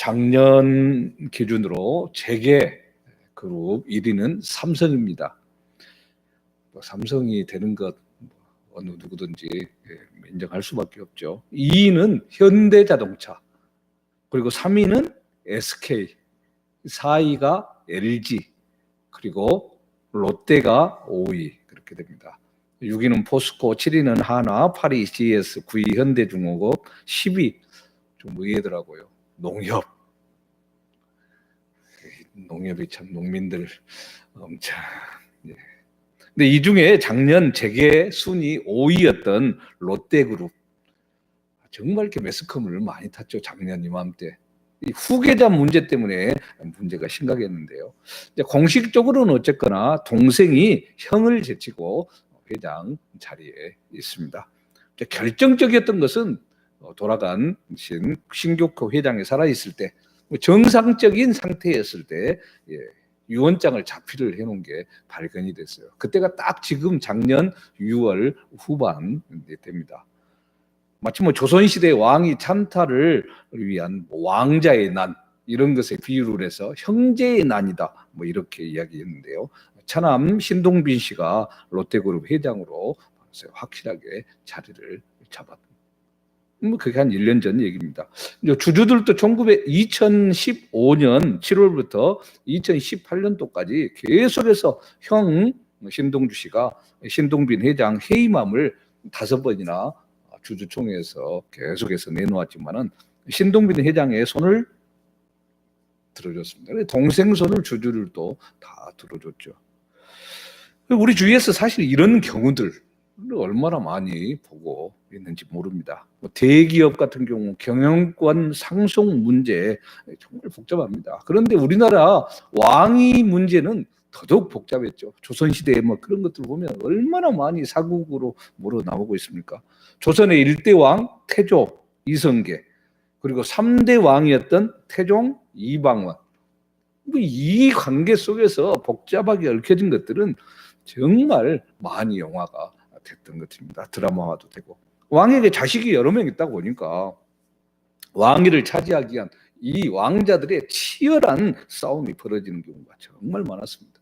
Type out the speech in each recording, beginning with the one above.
작년 기준으로 재계 그룹 1위는 삼성입니다. 삼성이 되는 것 어느 누구든지 인정할 수밖에 없죠. 2위는 현대자동차, 그리고 3위는 SK, 4위가 LG, 그리고 롯데가 5위 그렇게 됩니다. 6위는 포스코, 7위는 한화, 8위 GS, 9위 현대중공업, 10위 좀 의외더라고요. 농협이 참 농민들 엄청. 근데 이 중에 작년 재계 순위 5위였던 롯데그룹 정말 이렇게 매스컴을 많이 탔죠. 작년 이맘때. 이 후계자 문제 때문에 문제가 심각했는데요. 이제 공식적으로는 어쨌거나 동생이 형을 제치고 회장 자리에 있습니다. 이제 결정적이었던 것은 돌아간 신교코 회장이 살아있을 때, 정상적인 상태였을 때 유언장을 자필을 해놓은 게 발견이 됐어요. 그때가 딱 지금 작년 6월 후반 됩니다. 마치 조선시대 왕이 찬탈을 위한 왕자의 난, 이런 것에 비유를 해서 형제의 난이다 이렇게 이야기했는데요. 차남 신동빈 씨가 롯데그룹 회장으로 확실하게 자리를 잡았습니다. 그게 한 1년 전 얘기입니다. 주주들도 2015년 7월부터 2018년도까지 계속해서 형 신동주 씨가 신동빈 회장 해임함을 5번이나 주주총회에서 계속해서 내놓았지만은 신동빈 회장의 손을 들어줬습니다. 동생 손을 주주들도 다 들어줬죠. 우리 주위에서 사실 이런 경우들 얼마나 많이 보고 있는지 모릅니다. 대기업 같은 경우 경영권 상속 문제 정말 복잡합니다. 그런데 우리나라 왕위 문제는 더더욱 복잡했죠. 조선시대에 그런 것들 보면 얼마나 많이 사국으로 몰어 나오고 있습니까? 조선의 1대 왕 태조 이성계, 그리고 3대 왕이었던 태종 이방원. 이 관계 속에서 복잡하게 얽혀진 것들은 정말 많이 영화가 됐던 것입니다. 드라마화도 되고. 왕에게 자식이 여러 명 있다고 보니까 왕위를 차지하기 위한 이 왕자들의 치열한 싸움이 벌어지는 경우가 정말 많았습니다.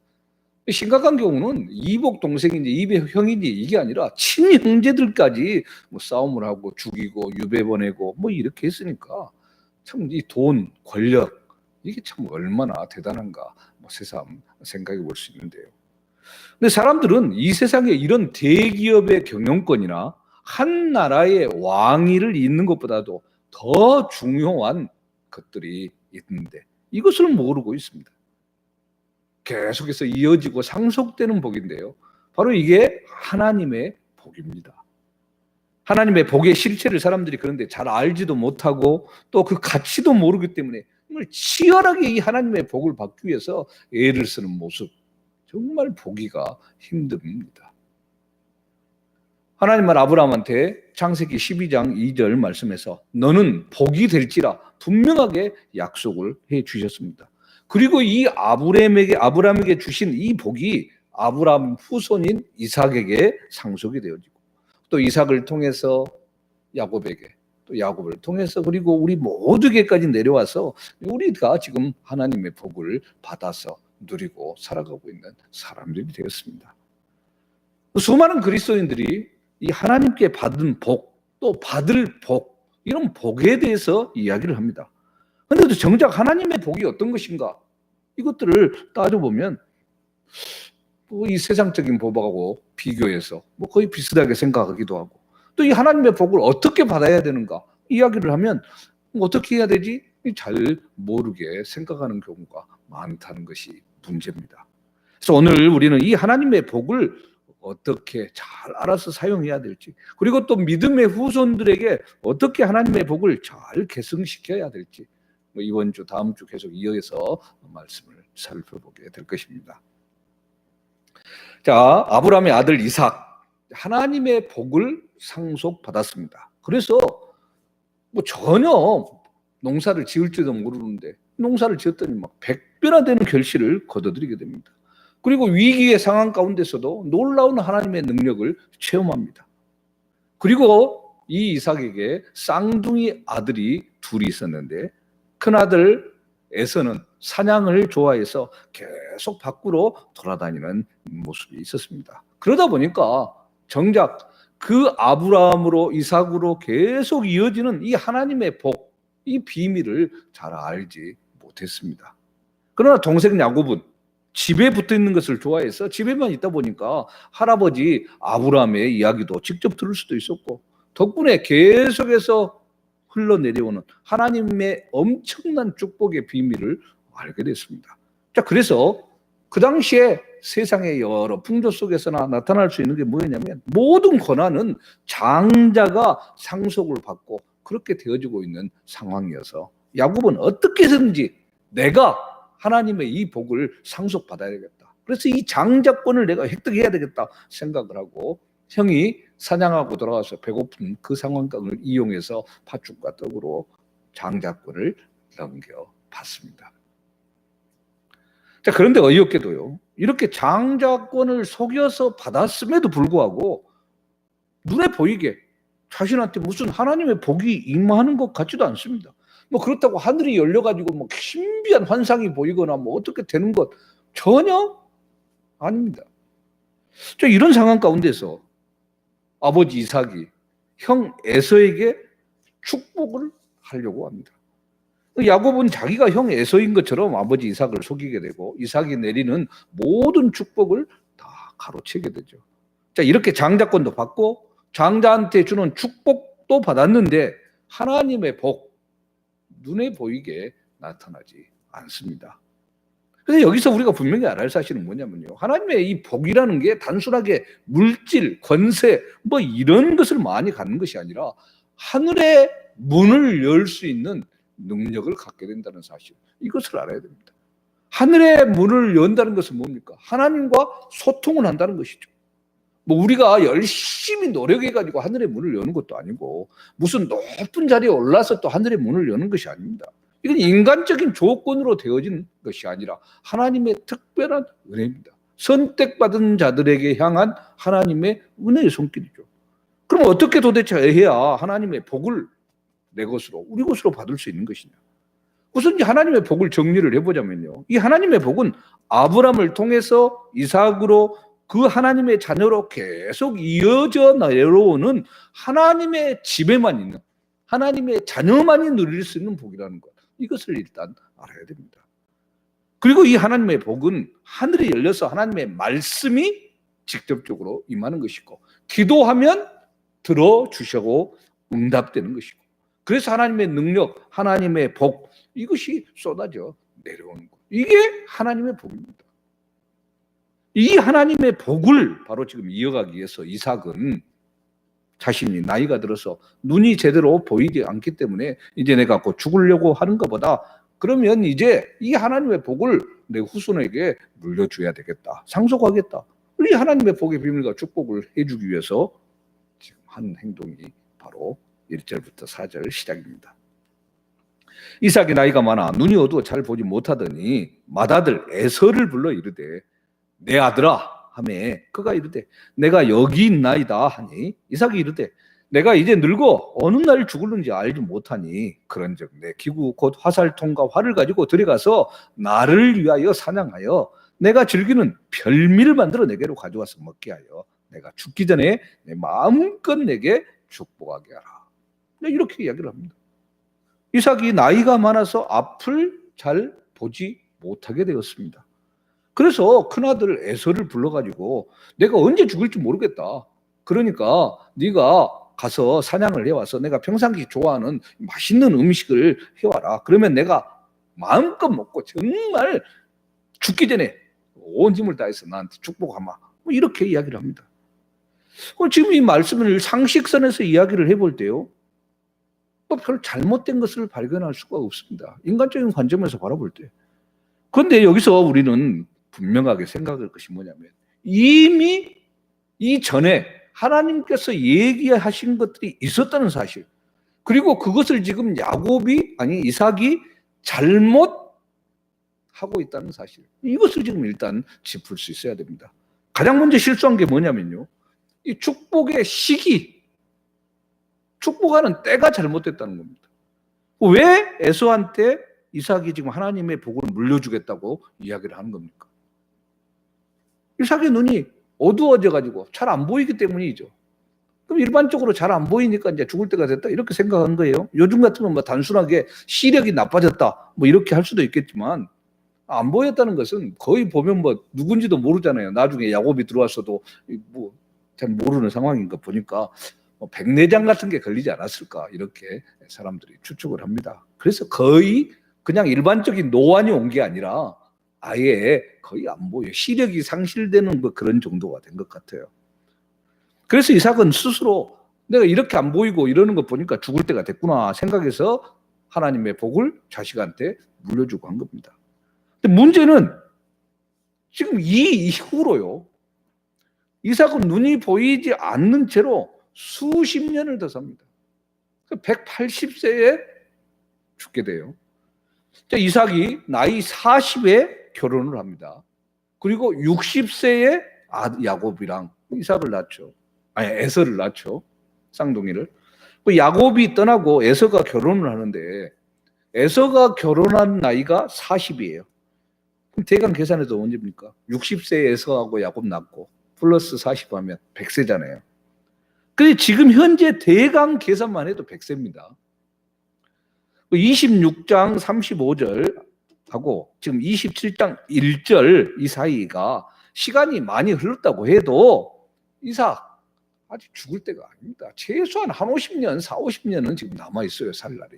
심각한 경우는 이복 동생인지 이복 형인지 이게 아니라 친형제들까지 싸움을 하고 죽이고 유배 보내고 이렇게 했으니까 참 이 돈, 권력 이게 참 얼마나 대단한가 새삼 생각해 볼 수 있는데요. 근데 사람들은 이 세상에 이런 대기업의 경영권이나 한 나라의 왕위를 잇는 것보다도 더 중요한 것들이 있는데 이것을 모르고 있습니다. 계속해서 이어지고 상속되는 복인데요. 바로 이게 하나님의 복입니다. 하나님의 복의 실체를 사람들이 그런데 잘 알지도 못하고 또 그 가치도 모르기 때문에 정말 치열하게 이 하나님의 복을 받기 위해서 애를 쓰는 모습, 정말 보기가 힘듭니다. 하나님은 아브라함한테 창세기 12장 2절 말씀에서 너는 복이 될지라 분명하게 약속을 해 주셨습니다. 그리고 이 아브라함에게 주신 이 복이 아브라함 후손인 이삭에게 상속이 되어지고 또 이삭을 통해서 야곱에게, 또 야곱을 통해서 그리고 우리 모두에게까지 내려와서 우리가 지금 하나님의 복을 받아서 누리고 살아가고 있는 사람들이 되었습니다. 수많은 그리스도인들이 이 하나님께 받은 복, 또 받을 복, 이런 복에 대해서 이야기를 합니다. 그런데 정작 하나님의 복이 어떤 것인가? 이것들을 따져보면 이 세상적인 복하고 비교해서 거의 비슷하게 생각하기도 하고, 또 이 하나님의 복을 어떻게 받아야 되는가 이야기를 하면 어떻게 해야 되지? 잘 모르게 생각하는 경우가 많다는 것이 문제입니다. 그래서 오늘 우리는 이 하나님의 복을 어떻게 잘 알아서 사용해야 될지, 그리고 또 믿음의 후손들에게 어떻게 하나님의 복을 잘 계승시켜야 될지 이번 주 다음 주 계속 이어서 말씀을 살펴보게 될 것입니다. 자, 아브라함의 아들 이삭, 하나님의 복을 상속받았습니다. 그래서 전혀 농사를 지을지도 모르는데 농사를 지었더니 100배나 되는 결실을 거둬들이게 됩니다. 그리고 위기의 상황 가운데서도 놀라운 하나님의 능력을 체험합니다. 그리고 이 이삭에게 쌍둥이 아들이 둘이 있었는데 큰아들 에서는 사냥을 좋아해서 계속 밖으로 돌아다니는 모습이 있었습니다. 그러다 보니까 정작 그 아브라함으로 이삭으로 계속 이어지는 이 하나님의 복, 이 비밀을 잘 알지 못했습니다. 그러나 동생 야곱은 집에 붙어 있는 것을 좋아해서 집에만 있다 보니까 할아버지 아브라함의 이야기도 직접 들을 수도 있었고, 덕분에 계속해서 흘러내려오는 하나님의 엄청난 축복의 비밀을 알게 됐습니다. 자, 그래서 그 당시에 세상의 여러 풍조 속에서나 나타날 수 있는 게 뭐냐면, 모든 권한은 장자가 상속을 받고 그렇게 되어지고 있는 상황이어서 야곱은 어떻게 해서든지 내가 하나님의 이 복을 상속받아야 되겠다, 그래서 이 장자권을 내가 획득해야 되겠다 생각을 하고, 형이 사냥하고 돌아와서 배고픈 그 상황을 이용해서 팥죽과 떡으로 장자권을 넘겨받습니다. 자, 그런데 어이없게도요, 이렇게 장자권을 속여서 받았음에도 불구하고 눈에 보이게 자신한테 무슨 하나님의 복이 임하는 것 같지도 않습니다. 뭐 그렇다고 하늘이 열려가지고 뭐 신비한 환상이 보이거나 뭐 어떻게 되는 것 전혀 아닙니다. 자, 이런 상황 가운데서 아버지 이삭이 형 에서에게 축복을 하려고 합니다. 야곱은 자기가 형 에서인 것처럼 아버지 이삭을 속이게 되고, 이삭이 내리는 모든 축복을 다 가로채게 되죠. 자, 이렇게 장자권도 받고 장자한테 주는 축복도 받았는데 하나님의 복, 눈에 보이게 나타나지 않습니다. 그래서 여기서 우리가 분명히 알아야 할 사실은 뭐냐면요, 하나님의 이 복이라는 게 단순하게 물질, 권세 뭐 이런 것을 많이 갖는 것이 아니라 하늘의 문을 열 수 있는 능력을 갖게 된다는 사실, 이것을 알아야 됩니다. 하늘의 문을 연다는 것은 뭡니까? 하나님과 소통을 한다는 것이죠. 뭐 우리가 열심히 노력해가지고 하늘의 문을 여는 것도 아니고, 무슨 높은 자리에 올라서 또 하늘의 문을 여는 것이 아닙니다. 이건 인간적인 조건으로 되어진 것이 아니라 하나님의 특별한 은혜입니다. 선택받은 자들에게 향한 하나님의 은혜의 손길이죠. 그럼 어떻게 도대체 해야 하나님의 복을 내 것으로, 우리 것으로 받을 수 있는 것이냐? 우선 하나님의 복을 정리를 해보자면요, 이 하나님의 복은 아브라함을 통해서 이삭으로 그 하나님의 자녀로 계속 이어져 내려오는 하나님의 집에만 있는, 하나님의 자녀만이 누릴 수 있는 복이라는 것, 이것을 일단 알아야 됩니다. 그리고 이 하나님의 복은 하늘이 열려서 하나님의 말씀이 직접적으로 임하는 것이고, 기도하면 들어주시고 응답되는 것이고, 그래서 하나님의 능력, 하나님의 복, 이것이 쏟아져 내려오는 것, 이게 하나님의 복입니다. 이 하나님의 복을 바로 지금 이어가기 위해서 이삭은 자신이 나이가 들어서 눈이 제대로 보이지 않기 때문에 이제 내가 곧 죽으려고 하는 것보다, 그러면 이제 이 하나님의 복을 내 후손에게 물려줘야 되겠다, 상속하겠다, 이 하나님의 복의 비밀과 축복을 해주기 위해서 지금 한 행동이 바로 1절부터 4절 시작입니다. 이삭이 나이가 많아 눈이 어두워 잘 보지 못하더니 맏아들 에서를 불러 이르되 내 아들아 하매 그가 이르되 내가 여기 있나이다 하니, 이삭이 이르되 내가 이제 늙어 어느 날 죽을는지 알지 못하니 그런즉 내 기구 곧 화살통과 활을 가지고 들어가서 나를 위하여 사냥하여 내가 즐기는 별미를 만들어 내게로 가져와서 먹게 하여 내가 죽기 전에 내 마음껏 내게 축복하게 하라. 이렇게 이야기를 합니다. 이삭이 나이가 많아서 앞을 잘 보지 못하게 되었습니다. 그래서 큰아들 에서를 불러가지고 내가 언제 죽을지 모르겠다, 그러니까 네가 가서 사냥을 해와서 내가 평상시 좋아하는 맛있는 음식을 해와라, 그러면 내가 마음껏 먹고 정말 죽기 전에 온 힘을 다해서 나한테 축복하마, 뭐 이렇게 이야기를 합니다. 지금 이 말씀을 상식선에서 이야기를 해볼 때요, 별 잘못된 것을 발견할 수가 없습니다. 인간적인 관점에서 바라볼 때. 그런데 여기서 우리는 분명하게 생각할 것이 뭐냐면, 이미 이전에 하나님께서 얘기하신 것들이 있었다는 사실, 그리고 그것을 지금 이삭이 잘못하고 있다는 사실, 이것을 지금 일단 짚을 수 있어야 됩니다. 가장 먼저 실수한 게 뭐냐면요, 이 축복의 시기, 축복하는 때가 잘못됐다는 겁니다. 왜 에서한테 이삭이 지금 하나님의 복을 물려주겠다고 이야기를 하는 겁니까? 이삭의 눈이 어두워져 가지고 잘 안 보이기 때문이죠. 그럼 일반적으로 잘 안 보이니까 이제 죽을 때가 됐다 이렇게 생각한 거예요. 요즘 같으면 뭐 단순하게 시력이 나빠졌다 뭐 이렇게 할 수도 있겠지만 안 보였다는 것은 거의 보면 뭐 누군지도 모르잖아요. 나중에 야곱이 들어왔어도 뭐 잘 모르는 상황인 거 보니까 뭐 백내장 같은 게 걸리지 않았을까 이렇게 사람들이 추측을 합니다. 그래서 거의 그냥 일반적인 노안이 온 게 아니라 아예 거의 안 보여요. 시력이 상실되는 뭐 그런 정도가 된 것 같아요. 그래서 이삭은 스스로 내가 이렇게 안 보이고 이러는 거 보니까 죽을 때가 됐구나 생각해서 하나님의 복을 자식한테 물려주고 한 겁니다. 근데 문제는 지금 이 이후로요. 이삭은 눈이 보이지 않는 채로 수십 년을 더 삽니다. 180세에 죽게 돼요. 이삭이 나이 40에 결혼을 합니다. 그리고 60세에 야곱이랑 이삭을 낳죠. 아니 에서를 낳죠. 쌍둥이를. 야곱이 떠나고 에서가 결혼을 하는데 에서가 결혼한 나이가 40이에요. 그럼 대강 계산해도 언제입니까? 60세에 에서하고 야곱 낳고 플러스 40 하면 100세잖아요. 근데 지금 현재 대강 계산만 해도 100세입니다. 26장 35절 하고 지금 27장 1절 이 사이가 시간이 많이 흘렀다고 해도 이삭 아직 죽을 때가 아닙니다. 최소한 한 50년, 50년은 지금 남아있어요, 살 날이.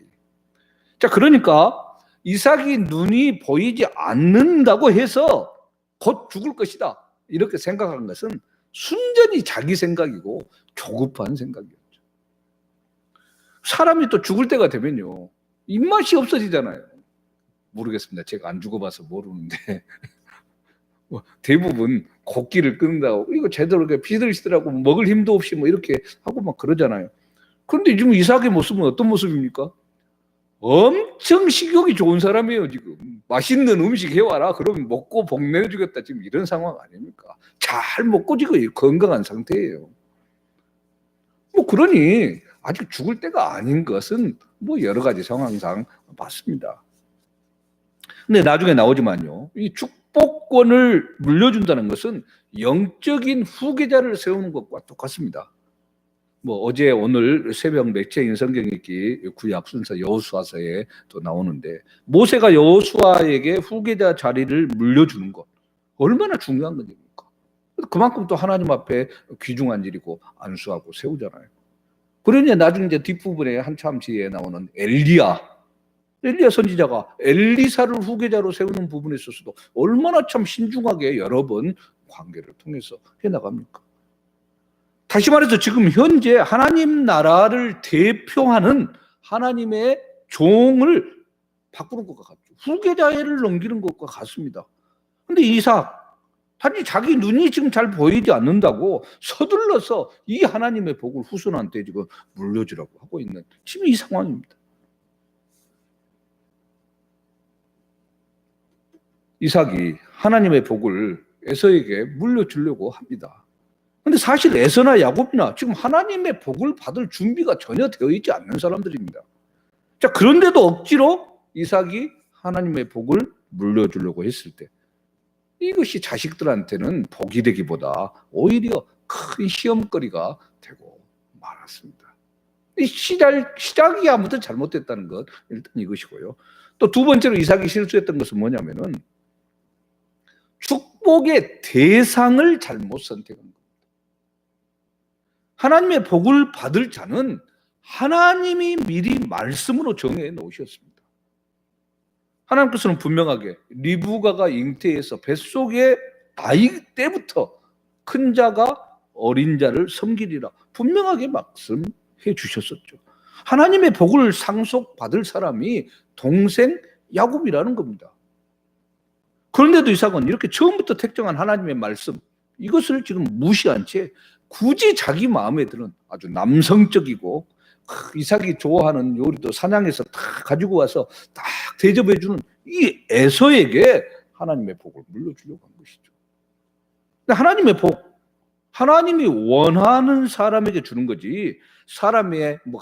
자, 그러니까 이삭이 눈이 보이지 않는다고 해서 곧 죽을 것이다. 이렇게 생각한 것은 순전히 자기 생각이고 조급한 생각이었죠. 사람이 또 죽을 때가 되면요. 입맛이 없어지잖아요. 모르겠습니다. 제가 안 죽어봐서 모르는데. 대부분 곡기를 끊는다고 이거 제대로 피들시들하고 먹을 힘도 없이 뭐 이렇게 하고 막 그러잖아요. 그런데 지금 이삭의 모습은 어떤 모습입니까? 엄청 식욕이 좋은 사람이에요. 지금 맛있는 음식 해와라 그러면 먹고 복 내주겠다 지금 이런 상황 아닙니까? 잘 먹고 지금 건강한 상태예요. 뭐 그러니 아직 죽을 때가 아닌 것은 뭐 여러 가지 상황상 맞습니다. 근데 나중에 나오지만요, 이 축복권을 물려준다는 것은 영적인 후계자를 세우는 것과 똑같습니다. 뭐 어제 오늘 새벽 매체인 성경 읽기 구약 순서 여호수아서에 또 나오는데 모세가 여호수아에게 후계자 자리를 물려주는 것 얼마나 중요한 건입니까? 그만큼 또 하나님 앞에 귀중한 일이고 안수하고 세우잖아요. 그러니 나중에 이제 뒷부분에 한참 뒤에 나오는 엘리야 선지자가 엘리사를 후계자로 세우는 부분에 있어서도 얼마나 참 신중하게 여러 번 관계를 통해서 해나갑니까? 다시 말해서 지금 현재 하나님 나라를 대표하는 하나님의 종을 바꾸는 것과 같죠. 후계자를 넘기는 것과 같습니다. 그런데 이삭, 단지 자기 눈이 지금 잘 보이지 않는다고 서둘러서 이 하나님의 복을 후손한테 지금 물려주라고 하고 있는 지금 이 상황입니다. 이삭이 하나님의 복을 에서에게 물려주려고 합니다. 근데 사실 에서나 야곱이나 지금 하나님의 복을 받을 준비가 전혀 되어 있지 않는 사람들입니다. 자, 그런데도 억지로 이삭이 하나님의 복을 물려주려고 했을 때 이것이 자식들한테는 복이 되기보다 오히려 큰 시험거리가 되고 말았습니다. 이 시작이 아무튼 잘못됐다는 것 일단 이것이고요. 또 두 번째로 이삭이 실수했던 것은 뭐냐면은 축복의 대상을 잘못 선택한 겁니다. 하나님의 복을 받을 자는 하나님이 미리 말씀으로 정해 놓으셨습니다. 하나님께서는 분명하게 리브가가 잉태해서 뱃속에 아이 때부터 큰 자가 어린 자를 섬기리라 분명하게 말씀해 주셨었죠. 하나님의 복을 상속받을 사람이 동생 야곱이라는 겁니다. 그런데도 이삭은 이렇게 처음부터 택정한 하나님의 말씀 이것을 지금 무시한 채 굳이 자기 마음에 드는 아주 남성적이고 이삭이 좋아하는 요리도 사냥해서 다 가지고 와서 딱 대접해주는 이 에서에게 하나님의 복을 물려주려고 한 것이죠. 근데 하나님의 복, 하나님이 원하는 사람에게 주는 거지 사람의 뭐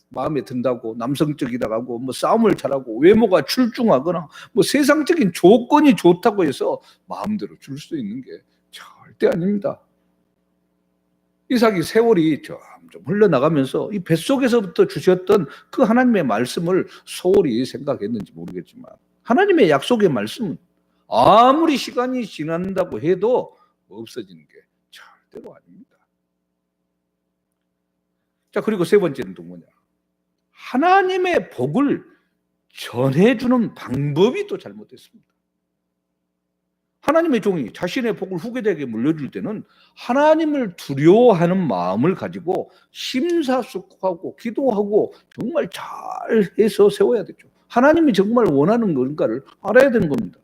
마음에 든다고 남성적이라고 뭐 싸움을 잘하고 외모가 출중하거나 뭐 세상적인 조건이 좋다고 해서 마음대로 줄 수 있는 게 절대 아닙니다. 이삭이 세월이 좀 흘러나가면서 이 뱃속에서부터 주셨던 그 하나님의 말씀을 소홀히 생각했는지 모르겠지만 하나님의 약속의 말씀은 아무리 시간이 지난다고 해도 없어지는 게 절대로 아닙니다. 자, 그리고 세 번째는 또 뭐냐? 하나님의 복을 전해주는 방법이 또 잘못됐습니다. 하나님의 종이 자신의 복을 후계자에게 물려줄 때는 하나님을 두려워하는 마음을 가지고 심사숙고하고 기도하고 정말 잘해서 세워야 되죠. 하나님이 정말 원하는 건가를 알아야 되는 겁니다.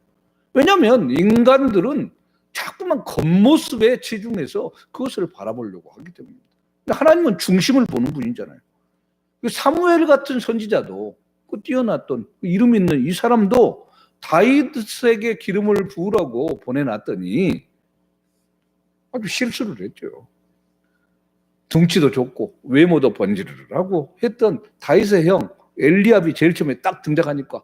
왜냐하면 인간들은 자꾸만 겉모습에 치중해서 그것을 바라보려고 하기 때문입니다. 하나님은 중심을 보는 분이잖아요. 사무엘 같은 선지자도 그 뛰어났던 이름 있는 이 사람도 다윗에게 기름을 부으라고 보내놨더니 아주 실수를 했죠. 덩치도 좋고 외모도 번지르르하고 했던 다윗의 형 엘리압이 제일 처음에 딱 등장하니까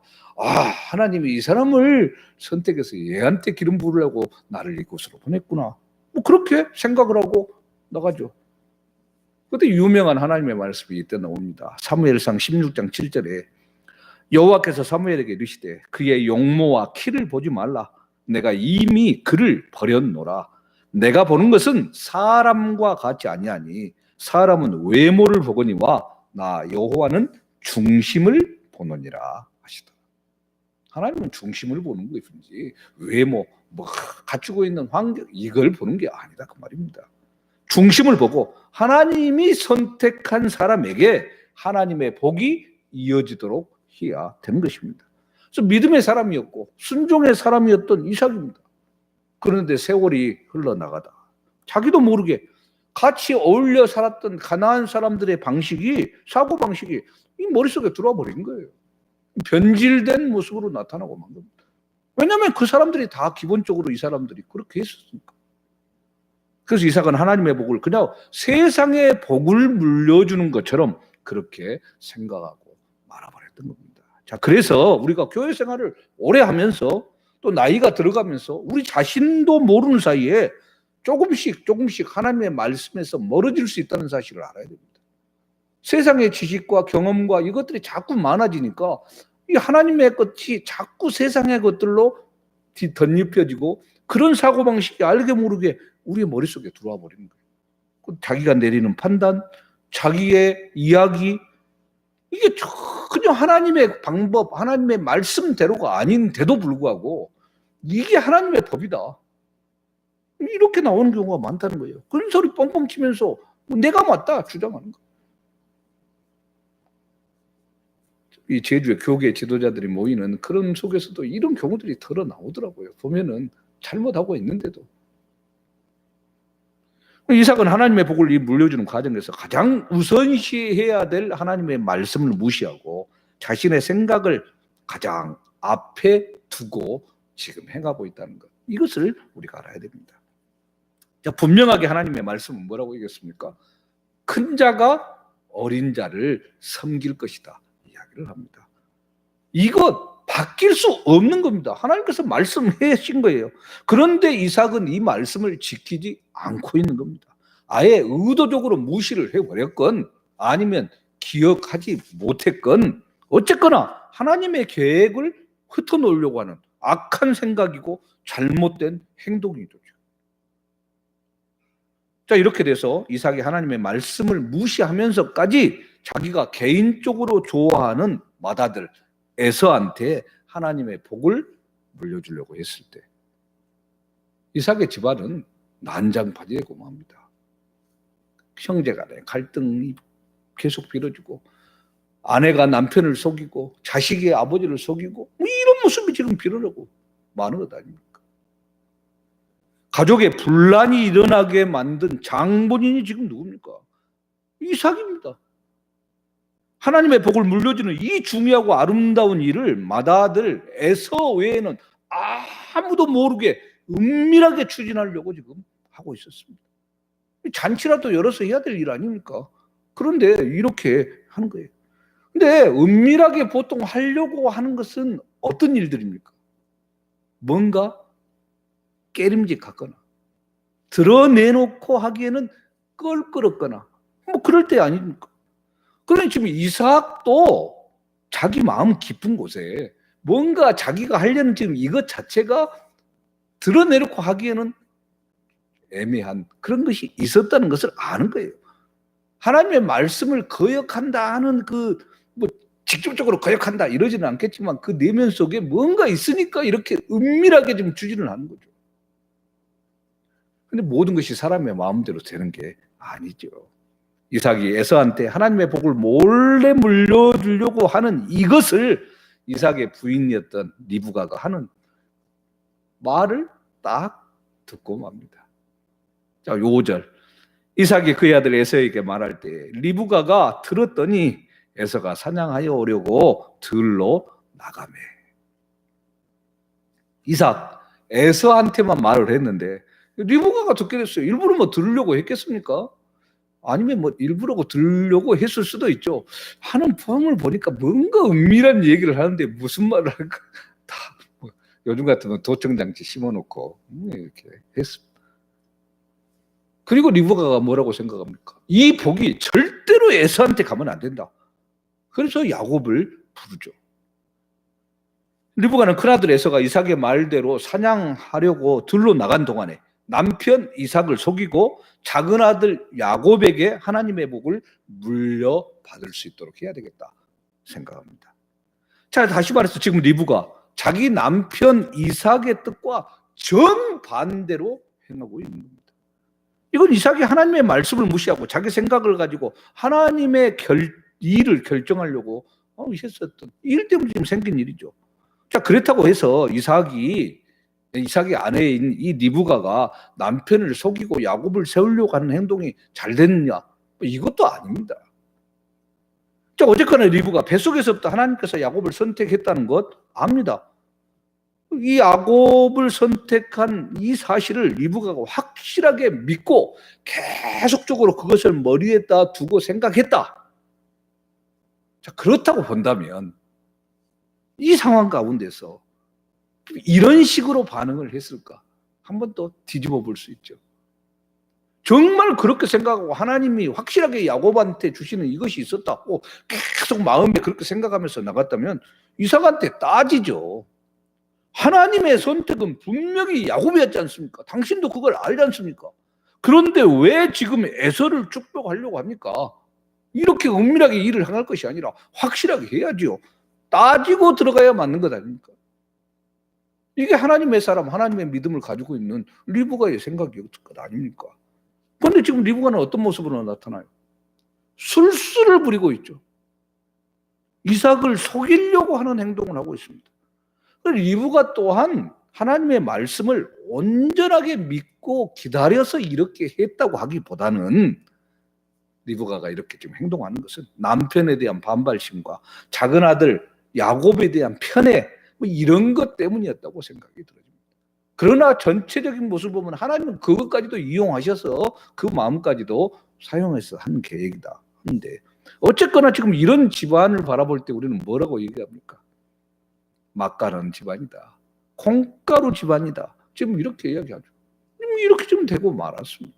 하나님이 이 사람을 선택해서 얘한테 기름 부으려고 나를 이곳으로 보냈구나. 뭐 그렇게 생각을 하고 나가죠. 그때 유명한 하나님의 말씀이 이때 나옵니다. 사무엘상 16장 7절에 여호와께서 사무엘에게 이르시되 그의 용모와 키를 보지 말라. 내가 이미 그를 버렸노라. 내가 보는 것은 사람과 같지 아니하니 사람은 외모를 보거니와 나 여호와는 중심을 보느니라 하시더라. 하나님은 중심을 보는 것이지 외모, 뭐 갖추고 있는 환경 이걸 보는 게 아니다 그 말입니다. 중심을 보고 하나님이 선택한 사람에게 하나님의 복이 이어지도록 해야 되는 것입니다. 그래서 믿음의 사람이었고 순종의 사람이었던 이삭입니다. 그런데 세월이 흘러나가다 자기도 모르게 같이 어울려 살았던 가나안 사람들의 방식이 사고방식이 이 머릿속에 들어와 버린 거예요. 변질된 모습으로 나타나고 만 겁니다. 왜냐하면 그 사람들이 다 기본적으로 이 사람들이 그렇게 했었으니까. 그래서 이삭은 하나님의 복을 그냥 세상의 복을 물려주는 것처럼 그렇게 생각하고 말아버렸던 겁니다. 자, 그래서 우리가 교회 생활을 오래 하면서 또 나이가 들어가면서 우리 자신도 모르는 사이에 조금씩 하나님의 말씀에서 멀어질 수 있다는 사실을 알아야 됩니다. 세상의 지식과 경험과 이것들이 자꾸 많아지니까 이 하나님의 것이 자꾸 세상의 것들로 덧입혀지고 그런 사고방식이 알게 모르게 우리의 머릿속에 들어와 버리는 거예요. 자기가 내리는 판단, 자기의 이야기 이게 전혀 하나님의 방법, 하나님의 말씀대로가 아닌데도 불구하고 이게 하나님의 법이다. 이렇게 나오는 경우가 많다는 거예요. 그런 소리 뻥뻥 치면서 내가 맞다 주장하는 거예요. 이 제주의 교계 지도자들이 모이는 그런 속에서도 이런 경우들이 드러나오더라고요. 보면은 잘못하고 있는데도. 이삭은 하나님의 복을 물려주는 과정에서 가장 우선시해야 될 하나님의 말씀을 무시하고 자신의 생각을 가장 앞에 두고 지금 행하고 있다는 것. 이것을 우리가 알아야 됩니다. 자, 분명하게 하나님의 말씀은 뭐라고 얘기했습니까? 큰 자가 어린 자를 섬길 것이다. 이야기를 합니다. 이거 바뀔 수 없는 겁니다. 하나님께서 말씀하신 거예요. 그런데 이삭은 이 말씀을 지키지 않고 있는 겁니다. 아예 의도적으로 무시를 해버렸건 아니면 기억하지 못했건 어쨌거나 하나님의 계획을 흩어놓으려고 하는 악한 생각이고 잘못된 행동이죠. 자, 이렇게 돼서 이삭이 하나님의 말씀을 무시하면서까지 자기가 개인적으로 좋아하는 맏아들 에서한테 하나님의 복을 물려주려고 했을 때 이삭의 집안은 난장판이되고 맙니다. 형제간의 갈등이 계속 벌어지고 아내가 남편을 속이고 자식이 아버지를 속이고 이런 모습이 지금 벌어지고 많은 것 아닙니까? 가족의 분란이 일어나게 만든 장본인이 지금 누굽니까? 이삭입니다. 하나님의 복을 물려주는 이 중요하고 아름다운 일을 맏아들 에서 외에는 아무도 모르게 은밀하게 추진하려고 지금 하고 있었습니다. 잔치라도 열어서 해야 될 일 아닙니까? 그런데 이렇게 하는 거예요. 근데 은밀하게 보통 하려고 하는 것은 어떤 일들입니까? 뭔가 깨림직하거나 드러내놓고 하기에는 껄끄럽거나 뭐 그럴 때 아닙니까? 그러니 지금 이삭도 자기 마음 깊은 곳에 뭔가 자기가 하려는 지금 이것 자체가 드러내놓고 하기에는 애매한 그런 것이 있었다는 것을 아는 거예요. 하나님의 말씀을 거역한다 하는 뭐 직접적으로 거역한다 이러지는 않겠지만 그 내면 속에 뭔가 있으니까 이렇게 은밀하게 좀 추진을 하는 거죠. 근데 모든 것이 사람의 마음대로 되는 게 아니죠. 이삭이 에서한테 하나님의 복을 몰래 물려주려고 하는 이것을 이삭의 부인이었던 리브가가 하는 말을 딱 듣고 맙니다. 자, 5절. 이삭이 그의 아들 에서에게 말할 때 리브가가 들었더니 에서가 사냥하여 오려고 들로 나가매. 이삭, 에서한테만 말을 했는데 리브가가 듣게 됐어요. 일부러 뭐 들으려고 했겠습니까? 아니면 뭐 일부러 들으려고 했을 수도 있죠. 하는 포함을 보니까 뭔가 은밀한 얘기를 하는데 무슨 말을 할까? 다 뭐 요즘 같으면 도청장치 심어놓고 이렇게 했습니다. 그리고 리브가가 뭐라고 생각합니까? 이 복이 절대로 에서한테 가면 안 된다. 그래서 야곱을 부르죠. 리브가는 큰아들 에서가 이삭의 말대로 사냥하려고 들로 나간 동안에 남편 이삭을 속이고 작은 아들 야곱에게 하나님의 복을 물려받을 수 있도록 해야 되겠다 생각합니다. 자, 다시 말해서 지금 리브가 자기 남편 이삭의 뜻과 정반대로 행하고 있는 겁니다. 이건 이삭이 하나님의 말씀을 무시하고 자기 생각을 가지고 하나님의 일을 결정하려고 했었던 일 때문에 지금 생긴 일이죠. 자, 그렇다고 해서 이삭이 아내인 이 리브가가 남편을 속이고 야곱을 세우려고 하는 행동이 잘 됐느냐? 이것도 아닙니다. 자, 어쨌거나 리브가 뱃속에서부터 하나님께서 야곱을 선택했다는 것 압니다. 이 야곱을 선택한 이 사실을 리브가가 확실하게 믿고 계속적으로 그것을 머리에다 두고 생각했다. 자, 그렇다고 본다면 이 상황 가운데서 이런 식으로 반응을 했을까? 한번 또 뒤집어 볼 수 있죠. 정말 그렇게 생각하고 하나님이 확실하게 야곱한테 주시는 이것이 있었다고 계속 마음에 그렇게 생각하면서 나갔다면 이삭한테 따지죠. 하나님의 선택은 분명히 야곱이었지 않습니까? 당신도 그걸 알지 않습니까? 그런데 왜 지금 에서를 축복하려고 합니까? 이렇게 은밀하게 일을 행할 것이 아니라 확실하게 해야지요. 따지고 들어가야 맞는 것 아닙니까? 이게 하나님의 사람, 하나님의 믿음을 가지고 있는 리브가의 생각이었을 것 아닙니까? 그런데 지금 리브가는 어떤 모습으로 나타나요? 술수를 부리고 있죠. 이삭을 속이려고 하는 행동을 하고 있습니다. 리브가 또한 하나님의 말씀을 온전하게 믿고 기다려서 이렇게 했다고 하기보다는 리브가가 이렇게 지금 행동하는 것은 남편에 대한 반발심과 작은 아들 야곱에 대한 편애 뭐 이런 것 때문이었다고 생각이 들어집니다. 그러나 전체적인 모습을 보면 하나님은 그것까지도 이용하셔서 그 마음까지도 사용해서 한 계획이다 하는데 어쨌거나 지금 이런 집안을 바라볼 때 우리는 뭐라고 얘기합니까? 맛가는 집안이다. 콩가루 집안이다. 지금 이렇게 이야기하죠. 이렇게 좀 되고 말았습니다.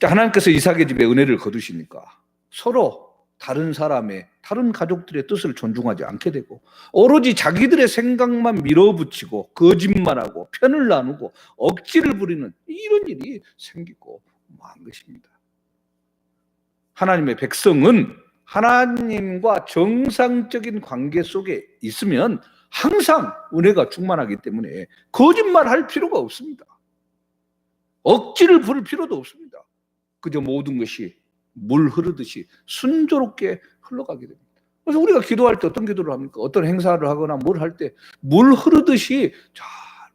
하나님께서 이삭의 집에 은혜를 거두시니까 서로 다른 가족들의 뜻을 존중하지 않게 되고 오로지 자기들의 생각만 밀어붙이고 거짓말하고 편을 나누고 억지를 부리는 이런 일이 생기고 만 것입니다. 하나님의 백성은 하나님과 정상적인 관계 속에 있으면 항상 은혜가 충만하기 때문에 거짓말할 필요가 없습니다. 억지를 부릴 필요도 없습니다. 그저 모든 것이 물 흐르듯이 순조롭게 흘러가게 됩니다. 그래서 우리가 기도할 때 어떤 기도를 합니까? 어떤 행사를 하거나 뭘 할 때 물 흐르듯이 잘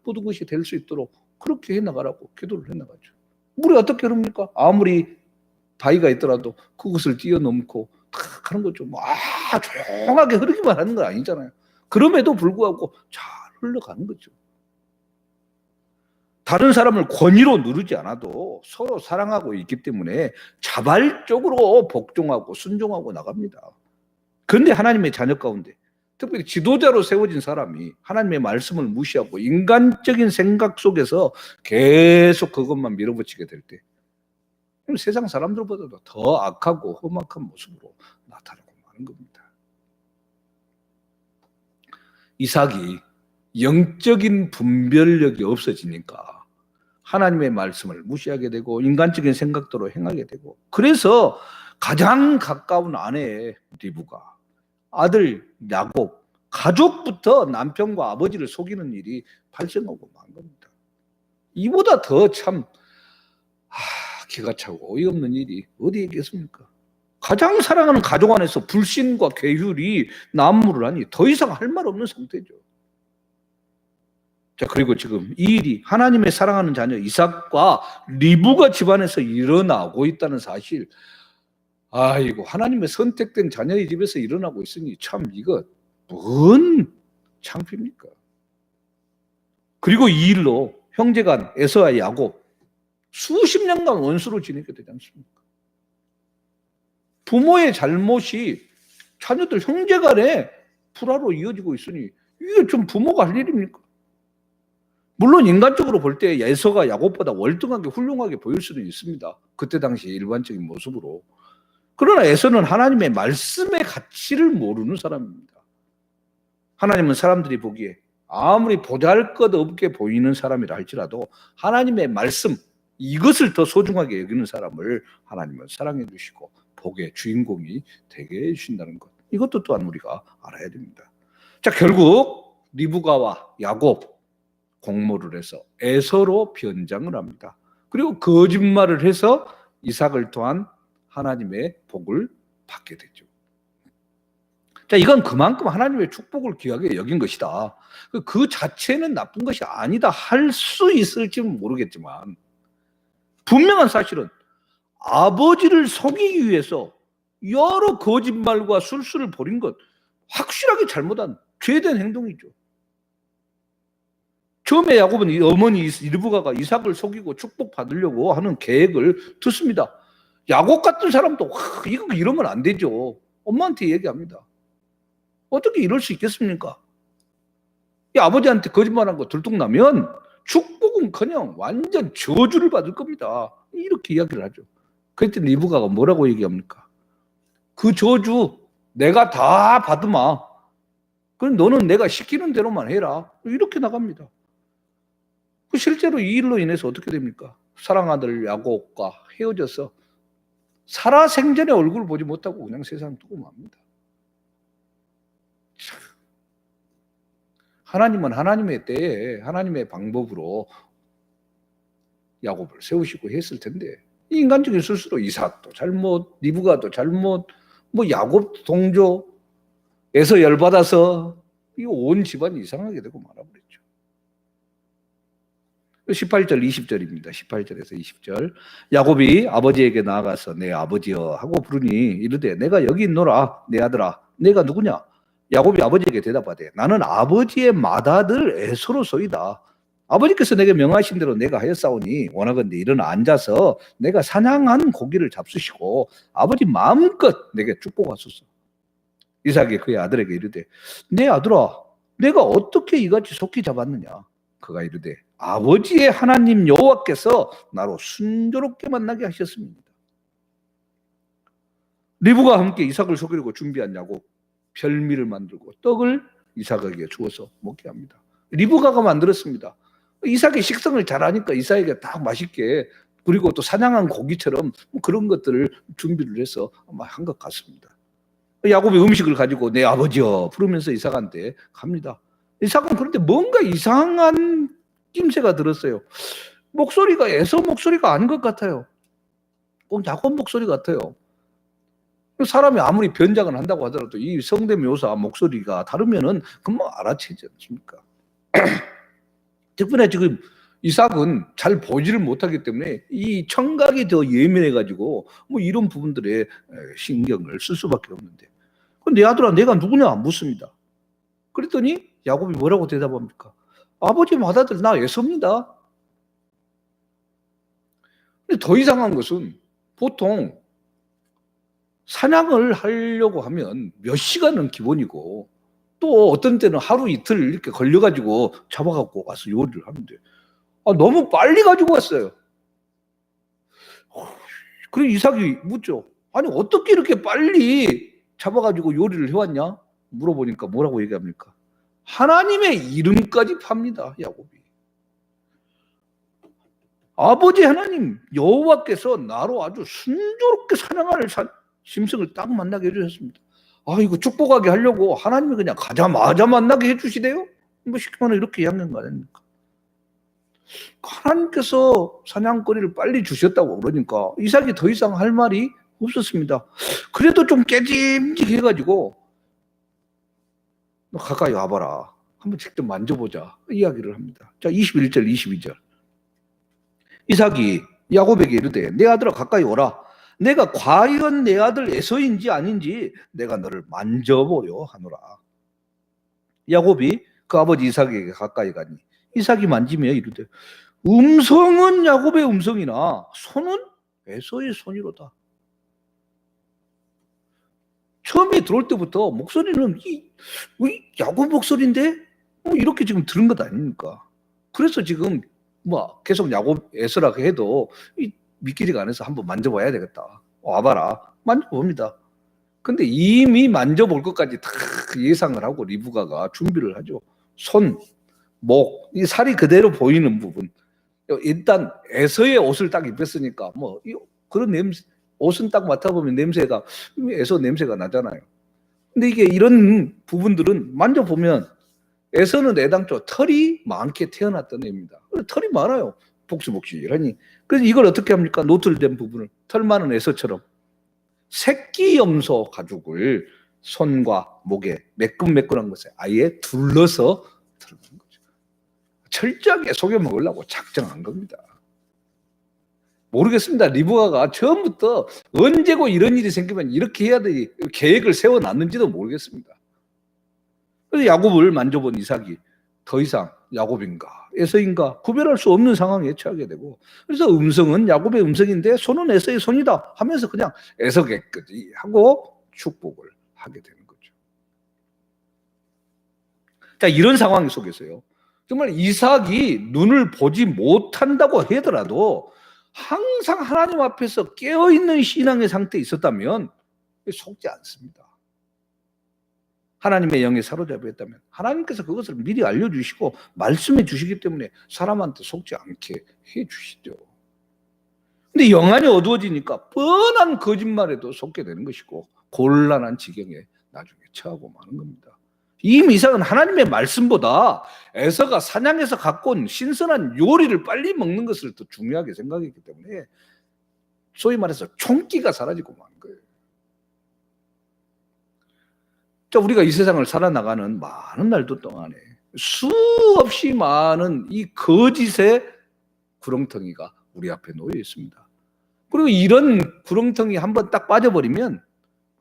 모든 것이 될 수 있도록 그렇게 해나가라고 기도를 해나가죠. 물이 어떻게 흐릅니까? 아무리 바위가 있더라도 그것을 뛰어넘고 탁 하는 거죠. 조용하게 흐르기만 하는 건 아니잖아요. 그럼에도 불구하고 잘 흘러가는 거죠. 다른 사람을 권위로 누르지 않아도 서로 사랑하고 있기 때문에 자발적으로 복종하고 순종하고 나갑니다. 그런데 하나님의 자녀 가운데 특별히 지도자로 세워진 사람이 하나님의 말씀을 무시하고 인간적인 생각 속에서 계속 그것만 밀어붙이게 될 때 세상 사람들보다도 더 악하고 험악한 모습으로 나타나고 마는 겁니다. 이삭이 영적인 분별력이 없어지니까 하나님의 말씀을 무시하게 되고 인간적인 생각대로 행하게 되고, 그래서 가장 가까운 아내 리브가, 아들 야곱, 가족부터 남편과 아버지를 속이는 일이 발생하고 만 겁니다. 이보다 더 참 기가 차고 어이없는 일이 어디에 있겠습니까? 가장 사랑하는 가족 안에서 불신과 괴휼이 난무를 하니 더 이상 할 말 없는 상태죠. 자, 그리고 지금 이 일이 하나님의 사랑하는 자녀 이삭과 리브가 집안에서 일어나고 있다는 사실, 아이고, 하나님의 선택된 자녀의 집에서 일어나고 있으니 참 이거 뭔 창피입니까? 그리고 이 일로 형제간 에서와 야곱 수십 년간 원수로 지내게 되지 않습니까? 부모의 잘못이 자녀들 형제간에 불화로 이어지고 있으니 이게 좀 부모가 할 일입니까? 물론 인간적으로 볼 때 에서가 야곱보다 월등하게 훌륭하게 보일 수는 있습니다. 그때 당시 일반적인 모습으로. 그러나 에서는 하나님의 말씀의 가치를 모르는 사람입니다. 하나님은 사람들이 보기에 아무리 보잘것없게 보이는 사람이라 할지라도 하나님의 말씀, 이것을 더 소중하게 여기는 사람을 하나님은 사랑해 주시고 복의 주인공이 되게 해주신다는 것, 이것도 또한 우리가 알아야 됩니다. 자, 결국 리브가와 야곱 공모를 해서 에서로 변장을 합니다. 그리고 거짓말을 해서 이삭을 통한 하나님의 복을 받게 되죠. 자, 이건 그만큼 하나님의 축복을 귀하게 여긴 것이다. 그 자체는 나쁜 것이 아니다 할 수 있을지는 모르겠지만, 분명한 사실은 아버지를 속이기 위해서 여러 거짓말과 술수를 벌인 것, 확실하게 잘못한 죄된 행동이죠. 처음에 야곱은 어머니 리브가가 이삭을 속이고 축복받으려고 하는 계획을 듣습니다. 야곱 같은 사람도 이거 이러면 안 되죠. 엄마한테 얘기합니다. 어떻게 이럴 수 있겠습니까? 이 아버지한테 거짓말한 거 들통나면 축복은커녕 완전 저주를 받을 겁니다. 이렇게 이야기를 하죠. 그랬더니 리브가가 뭐라고 얘기합니까? 그 저주 내가 다 받으마. 그럼 너는 내가 시키는 대로만 해라. 이렇게 나갑니다. 실제로 이 일로 인해서 어떻게 됩니까? 사랑아들 야곱과 헤어져서 살아생전에 얼굴을 보지 못하고 그냥 세상 두고 맙니다. 하나님은 하나님의 때에 하나님의 방법으로 야곱을 세우시고 했을 텐데, 인간적인 실수로 이삭도 잘못, 리브가도 잘못, 뭐 야곱 동조, 에서 열받아서 이 온 집안이 이상하게 되고 말아버렸죠. 18절 20절입니다. 18절에서 20절. 야곱이 아버지에게 나아가서 내 아버지여 하고 부르니 이르되 내가 여기 있노라. 내 아들아 내가 누구냐? 야곱이 아버지에게 대답하되 나는 아버지의 맏아들 에서로소이다. 아버지께서 내게 명하신 대로 내가 하였사오니 원하건대 일어나 앉아서 내가 사냥한 고기를 잡수시고 아버지 마음껏 내게 축복하소서. 이삭이 그의 아들에게 이르되 내 아들아 내가 어떻게 이같이 속히 잡았느냐? 그가 이르되 아버지의 하나님 여호와께서 나로 순조롭게 만나게 하셨습니다. 리브가 함께 이삭을 속이려고 준비한 야곱 별미를 만들고 떡을 이삭에게 주어서 먹게 합니다. 리브가가 만들었습니다. 이삭의 식성을 잘하니까 이삭에게 딱 맛있게, 그리고 또 사냥한 고기처럼 그런 것들을 준비를 해서 아마 한 것 같습니다. 야곱이 음식을 가지고 내 아버지여 부르면서 이삭한테 갑니다. 이삭은 그런데 뭔가 이상한 낌새가 들었어요. 목소리가 에서 목소리가 아닌 것 같아요. 꼭 야곱 목소리 같아요. 사람이 아무리 변장을 한다고 하더라도 이 성대묘사 목소리가 다르면은 금방 알아채지 않습니까? 특별히 지금 이삭은 잘 보지를 못하기 때문에 이 청각이 더 예민해가지고 뭐 이런 부분들에 신경을 쓸 수밖에 없는데, 내 아들아 내가 누구냐 묻습니다. 그랬더니 야곱이 뭐라고 대답합니까? 아버지 맏아들 나 에서입니다. 더 이상한 것은 보통 사냥을 하려고 하면 몇 시간은 기본이고 또 어떤 때는 하루 이틀 이렇게 걸려가지고 잡아갖고 와서 요리를 하는데 너무 빨리 가지고 왔어요. 그래 이삭이 묻죠. 아니 어떻게 이렇게 빨리 잡아가지고 요리를 해왔냐? 물어보니까 뭐라고 얘기합니까? 하나님의 이름까지 팝니다. 야곱이. 아버지 하나님 여호와께서 나로 아주 순조롭게 사냥할 짐승을 딱 만나게 해주셨습니다. 이거 축복하게 하려고 하나님이 그냥 가자마자 만나게 해주시대요? 뭐 쉽게 말하면 이렇게 이야기한 거 아닙니까? 하나님께서 사냥거리를 빨리 주셨다고 그러니까 이삭이 더 이상 할 말이 없었습니다. 그래도 좀 깨짐직해가지고 너 가까이 와봐라. 한번 직접 만져보자. 이야기를 합니다. 자, 21절, 22절. 이삭이 야곱에게 이르되 내 아들아 가까이 오라. 내가 과연 내 아들 에서인지 아닌지 내가 너를 만져보려 하노라. 야곱이 그 아버지 이삭에게 가까이 가니 이삭이 만지며 이르되 음성은 야곱의 음성이나 손은 에서의 손이로다. 처음에 들어올 때부터 목소리는 야곱 목소리인데 이렇게 지금 들은 것 아닙니까? 그래서 지금 계속 야곱 에서라고 해도 믿기지가 않아서 한번 만져봐야 되겠다. 와봐라. 만져봅니다. 근데 이미 만져볼 것까지 다 예상을 하고 리브가가 준비를 하죠. 손, 목, 이 살이 그대로 보이는 부분. 일단 에서의 옷을 딱 입혔으니까 그런 냄새, 옷은 딱 맡아보면 냄새가 에서 냄새가 나잖아요. 근데 이게 이런 부분들은 만져보면 에서는 애당초 털이 많게 태어났던 애입니다. 털이 많아요. 복실복실하니. 그래서 이걸 어떻게 합니까? 노출된 부분을 털 많은 에서처럼 새끼 염소 가죽을 손과 목에 매끈매끈한 것에 아예 둘러서 들어간 거죠. 철저하게 속여 먹으려고 작정한 겁니다. 모르겠습니다. 리브가가 처음부터 언제고 이런 일이 생기면 이렇게 해야 돼 계획을 세워놨는지도 모르겠습니다. 그래서 야곱을 만져본 이삭이 더 이상 야곱인가 에서인가 구별할 수 없는 상황에 처하게 되고, 그래서 음성은 야곱의 음성인데 손은 에서의 손이다 하면서 그냥 에서겠거지 하고 축복을 하게 되는 거죠. 자, 이런 상황 속에서요, 정말 이삭이 눈을 보지 못한다고 하더라도 항상 하나님 앞에서 깨어있는 신앙의 상태에 있었다면 속지 않습니다. 하나님의 영에 사로잡혀 있다면 하나님께서 그것을 미리 알려주시고 말씀해 주시기 때문에 사람한테 속지 않게 해 주시죠. 근데 영안이 어두워지니까 뻔한 거짓말에도 속게 되는 것이고 곤란한 지경에 나중에 처하고 마는 겁니다. 이미 이삭은 하나님의 말씀보다 에서가 사냥해서 갖고 온 신선한 요리를 빨리 먹는 것을 더 중요하게 생각했기 때문에 소위 말해서 총기가 사라지고 마는 거예요. 우리가 이 세상을 살아나가는 많은 날도 동안에 수없이 많은 이 거짓의 구렁텅이가 우리 앞에 놓여 있습니다. 그리고 이런 구렁텅이 한번 딱 빠져버리면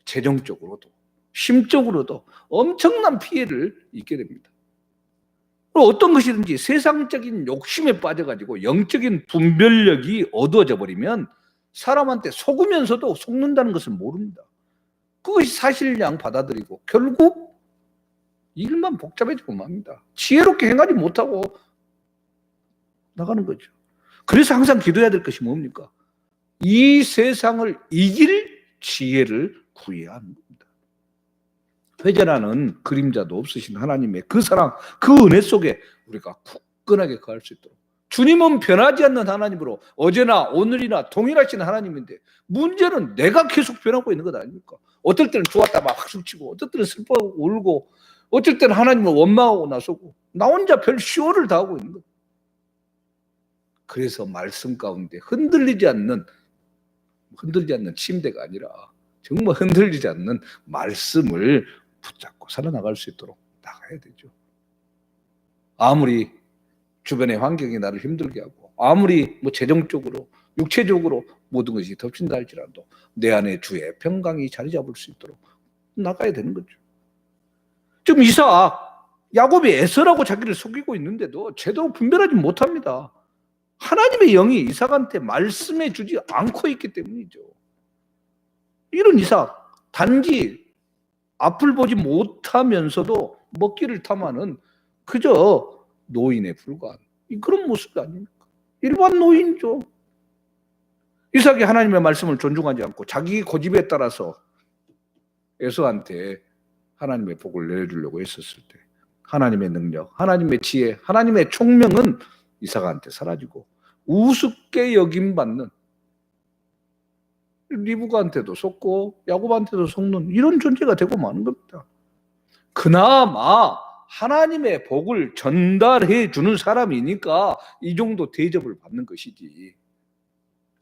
재정적으로도 심적으로도 엄청난 피해를 입게 됩니다. 그리고 어떤 것이든지 세상적인 욕심에 빠져가지고 영적인 분별력이 어두워져 버리면 사람한테 속으면서도 속는다는 것을 모릅니다. 그것이 사실양 받아들이고 결국 일만 복잡해지고 맙니다. 지혜롭게 행하지 못하고 나가는 거죠. 그래서 항상 기도해야 될 것이 뭡니까? 이 세상을 이길 지혜를 구해야 하는 겁니다. 회전하는 그림자도 없으신 하나님의 그 사랑, 그 은혜 속에 우리가 굳건하게 거할 수 있도록, 주님은 변하지 않는 하나님으로 어제나 오늘이나 동일하신 하나님인데 문제는 내가 계속 변하고 있는 것 아닙니까? 어떨 때는 좋았다 막 박수치고, 어떨 때는 슬퍼하고 울고, 어쩔 때는 하나님을 원망하고 나서고, 나 혼자 별 시호를 다하고 있는 거예요. 그래서 말씀 가운데 흔들리지 않는 침대가 아니라 정말 흔들리지 않는 말씀을 붙잡고 살아나갈 수 있도록 나가야 되죠. 아무리 주변의 환경이 나를 힘들게 하고, 아무리 재정적으로 육체적으로 모든 것이 덮친다 할지라도 내 안에 주의 평강이 자리 잡을 수 있도록 나가야 되는 거죠. 지금 야곱이 에서라고 자기를 속이고 있는데도 제대로 분별하지 못합니다. 하나님의 영이 이삭한테 말씀해 주지 않고 있기 때문이죠. 이런 이삭, 단지 앞을 보지 못하면서도 먹기를 탐하는 그저 노인에 불과한 그런 모습이 아닙니까? 일반 노인이죠. 이삭이 하나님의 말씀을 존중하지 않고 자기 고집에 따라서 에서한테 하나님의 복을 내려주려고 했었을 때 하나님의 능력, 하나님의 지혜, 하나님의 총명은 이삭한테 사라지고 우습게 여김받는, 리브가한테도 속고 야곱한테도 속는 이런 존재가 되고 마는 겁니다. 그나마 하나님의 복을 전달해 주는 사람이니까 이 정도 대접을 받는 것이지,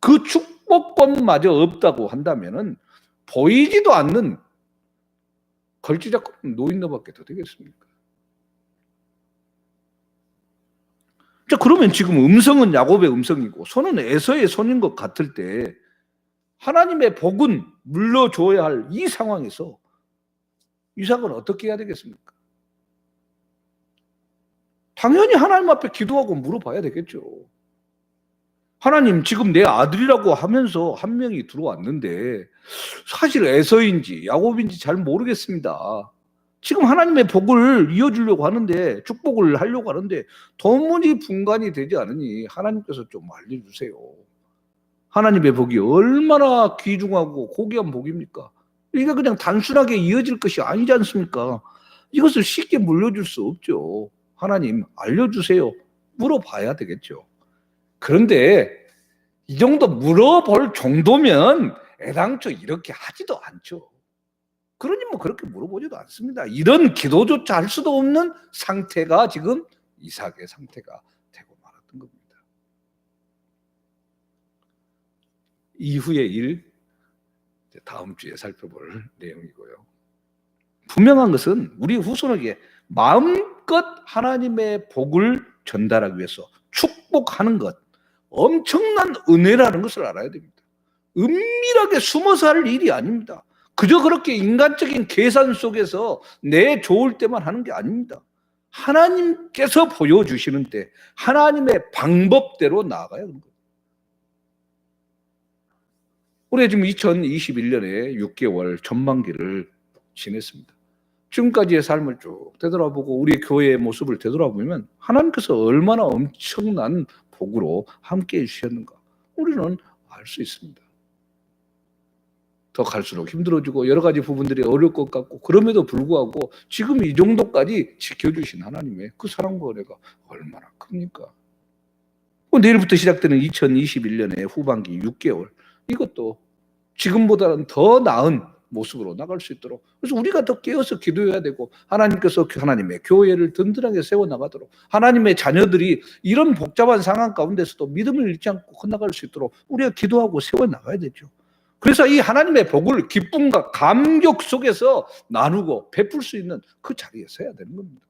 그 축복권마저 없다고 한다면은 보이지도 않는 걸치잡고 노인너밖에 더 되겠습니까? 자, 그러면 지금 음성은 야곱의 음성이고 손은 에서의 손인 것 같을 때 하나님의 복은 물러줘야 할 이 상황에서 이삭은 어떻게 해야 되겠습니까? 당연히 하나님 앞에 기도하고 물어봐야 되겠죠. 하나님, 지금 내 아들이라고 하면서 한 명이 들어왔는데 사실 에서인지 야곱인지 잘 모르겠습니다. 지금 하나님의 복을 이어주려고 하는데, 축복을 하려고 하는데 도무지 분간이 되지 않으니 하나님께서 좀 알려주세요. 하나님의 복이 얼마나 귀중하고 고귀한 복입니까? 이게 그냥 단순하게 이어질 것이 아니지 않습니까? 이것을 쉽게 물려줄 수 없죠. 하나님 알려주세요. 물어봐야 되겠죠. 그런데 이 정도 물어볼 정도면 애당초 이렇게 하지도 않죠. 그러니 뭐 그렇게 물어보지도 않습니다. 이런 기도조차 할 수도 없는 상태가 지금 이삭의 상태가 되고 말았던 겁니다. 이후의 일, 다음 주에 살펴볼 내용이고요. 분명한 것은 우리 후손에게 마음껏 하나님의 복을 전달하기 위해서 축복하는 것, 엄청난 은혜라는 것을 알아야 됩니다. 은밀하게 숨어서 할 일이 아닙니다. 그저 그렇게 인간적인 계산 속에서 내 좋을 때만 하는 게 아닙니다. 하나님께서 보여주시는 때 하나님의 방법대로 나아가야 하는 거예요. 올해 지금 2021년에 6개월 전반기를 지냈습니다. 지금까지의 삶을 쭉 되돌아보고 우리 교회의 모습을 되돌아보면 하나님께서 얼마나 엄청난 복으로 함께해 주셨는가 우리는 알 수 있습니다. 더 갈수록 힘들어지고 여러 가지 부분들이 어려울 것 같고, 그럼에도 불구하고 지금 이 정도까지 지켜주신 하나님의 그 사랑과 은혜가 얼마나 큽니까? 내일부터 시작되는 2021년의 후반기 6개월, 이것도 지금보다는 더 나은 모습으로 나갈 수 있도록, 그래서 우리가 더 깨어서 기도해야 되고, 하나님께서 하나님의 교회를 든든하게 세워나가도록, 하나님의 자녀들이 이런 복잡한 상황 가운데서도 믿음을 잃지 않고 끝나갈 수 있도록 우리가 기도하고 세워나가야 되죠. 그래서 이 하나님의 복을 기쁨과 감격 속에서 나누고 베풀 수 있는 그 자리에 서야 되는 겁니다.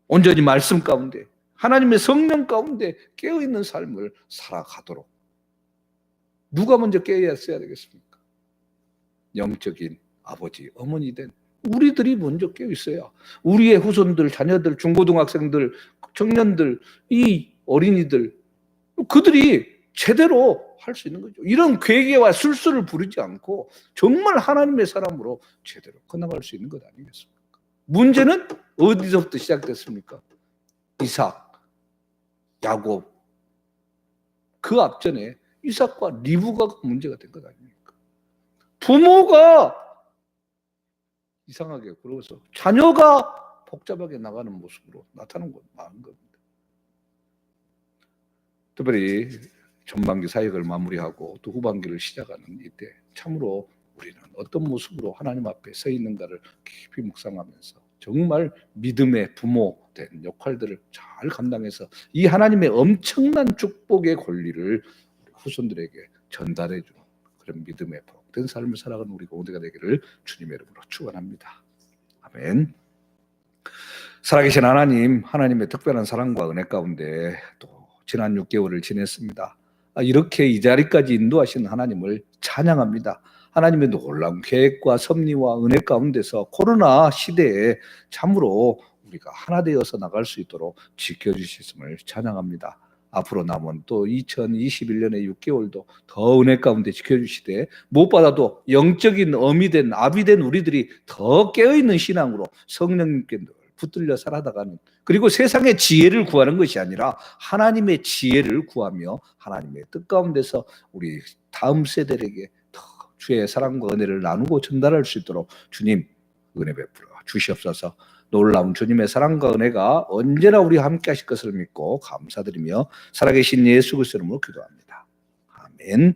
온전히 말씀 가운데, 하나님의 성령 가운데 깨어있는 삶을 살아가도록. 누가 먼저 깨어있어야 되겠습니까? 영적인 아버지, 어머니 된 우리들이 먼저 깨어있어야 우리의 후손들, 자녀들, 중고등학생들, 청년들, 이 어린이들, 그들이 제대로 할 수 있는 거죠. 이런 괴계와 술수를 부리지 않고 정말 하나님의 사람으로 제대로 커나갈 수 있는 것 아니겠습니까? 문제는 어디서부터 시작됐습니까? 이삭, 야곱, 그 앞전에 이삭과 리브가가 문제가 된 것 아닙니까? 부모가 이상하게 굴어서 자녀가 복잡하게 나가는 모습으로 나타나는 건 많은 겁니다. 특별히 전반기 사역을 마무리하고 또 후반기를 시작하는 이때 참으로 우리는 어떤 모습으로 하나님 앞에 서 있는가를 깊이 묵상하면서 정말 믿음의 부모 된 역할들을 잘 감당해서 이 하나님의 엄청난 축복의 권리를 후손들에게 전달해 주는 그런 믿음의 복된 삶을 살아가는 우리 모두가 되기를 주님의 이름으로 축원합니다. 아멘. 살아계신 하나님, 하나님의 특별한 사랑과 은혜 가운데 또 지난 6개월을 지냈습니다. 이렇게 이 자리까지 인도하신 하나님을 찬양합니다. 하나님의 놀라운 계획과 섭리와 은혜 가운데서 코로나 시대에 참으로 우리가 하나 되어서 나갈 수 있도록 지켜주셨음을 찬양합니다. 앞으로 남은 또 2021년의 6개월도 더 은혜 가운데 지켜주시되 무엇보다도 영적인 어미 된 아비 된 우리들이 더 깨어있는 신앙으로 성령님께 늘 붙들려 살아가는, 그리고 세상의 지혜를 구하는 것이 아니라 하나님의 지혜를 구하며 하나님의 뜻 가운데서 우리 다음 세대에게 더 주의 사랑과 은혜를 나누고 전달할 수 있도록 주님 은혜 베풀어 주시옵소서. 놀라운 주님의 사랑과 은혜가 언제나 우리와 함께 하실 것을 믿고 감사드리며 살아계신 예수 그리스도 이름으로 기도합니다. 아멘.